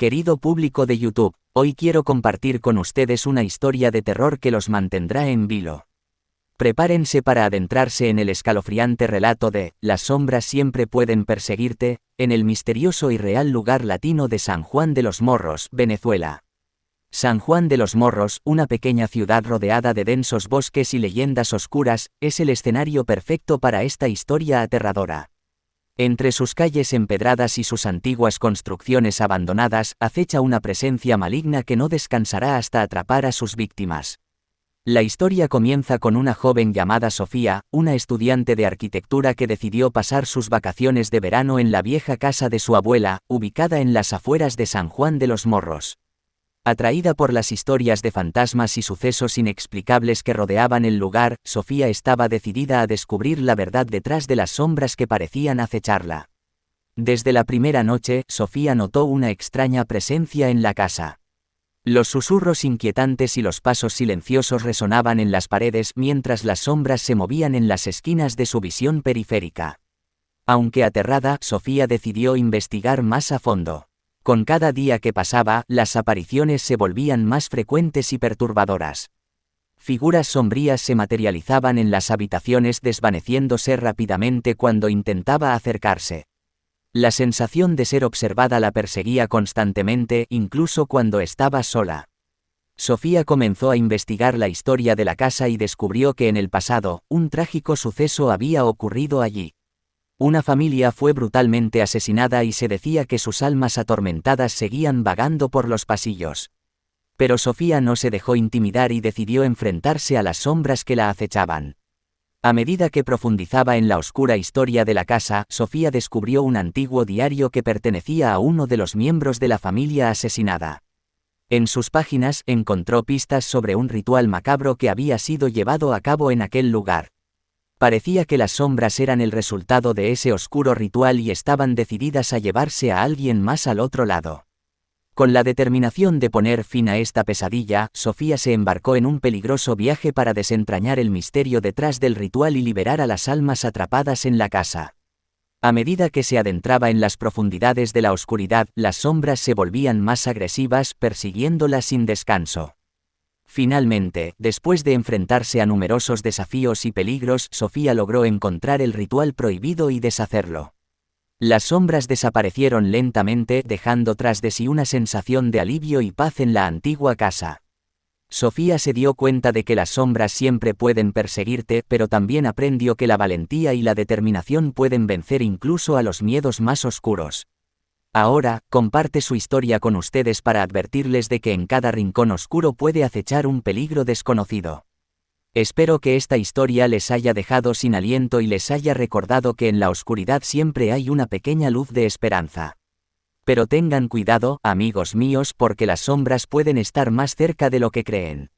Querido público de YouTube, hoy quiero compartir con ustedes una historia de terror que los mantendrá en vilo. Prepárense para adentrarse en el escalofriante relato de Las sombras siempre pueden perseguirte, en el misterioso y real lugar latino de San Juan de los Morros, Venezuela. San Juan de los Morros, una pequeña ciudad rodeada de densos bosques y leyendas oscuras, es el escenario perfecto para esta historia aterradora. Entre sus calles empedradas y sus antiguas construcciones abandonadas, acecha una presencia maligna que no descansará hasta atrapar a sus víctimas. La historia comienza con una joven llamada Sofía, una estudiante de arquitectura que decidió pasar sus vacaciones de verano en la vieja casa de su abuela, ubicada en las afueras de San Juan de los Morros. Atraída por las historias de fantasmas y sucesos inexplicables que rodeaban el lugar, Sofía estaba decidida a descubrir la verdad detrás de las sombras que parecían acecharla. Desde la primera noche, Sofía notó una extraña presencia en la casa. Los susurros inquietantes y los pasos silenciosos resonaban en las paredes mientras las sombras se movían en las esquinas de su visión periférica. Aunque aterrada, Sofía decidió investigar más a fondo. Con cada día que pasaba, las apariciones se volvían más frecuentes y perturbadoras. Figuras sombrías se materializaban en las habitaciones desvaneciéndose rápidamente cuando intentaba acercarse. La sensación de ser observada la perseguía constantemente, incluso cuando estaba sola. Sofía comenzó a investigar la historia de la casa y descubrió que en el pasado, un trágico suceso había ocurrido allí. Una familia fue brutalmente asesinada y se decía que sus almas atormentadas seguían vagando por los pasillos. Pero Sofía no se dejó intimidar y decidió enfrentarse a las sombras que la acechaban. A medida que profundizaba en la oscura historia de la casa, Sofía descubrió un antiguo diario que pertenecía a uno de los miembros de la familia asesinada. En sus páginas encontró pistas sobre un ritual macabro que había sido llevado a cabo en aquel lugar. Parecía que las sombras eran el resultado de ese oscuro ritual y estaban decididas a llevarse a alguien más al otro lado. Con la determinación de poner fin a esta pesadilla, Sofía se embarcó en un peligroso viaje para desentrañar el misterio detrás del ritual y liberar a las almas atrapadas en la casa. A medida que se adentraba en las profundidades de la oscuridad, las sombras se volvían más agresivas, persiguiéndola sin descanso. Finalmente, después de enfrentarse a numerosos desafíos y peligros, Sofía logró encontrar el ritual prohibido y deshacerlo. Las sombras desaparecieron lentamente, dejando tras de sí una sensación de alivio y paz en la antigua casa. Sofía se dio cuenta de que las sombras siempre pueden perseguirte, pero también aprendió que la valentía y la determinación pueden vencer incluso a los miedos más oscuros. Ahora, comparte su historia con ustedes para advertirles de que en cada rincón oscuro puede acechar un peligro desconocido. Espero que esta historia les haya dejado sin aliento y les haya recordado que en la oscuridad siempre hay una pequeña luz de esperanza. Pero tengan cuidado, amigos míos, porque las sombras pueden estar más cerca de lo que creen.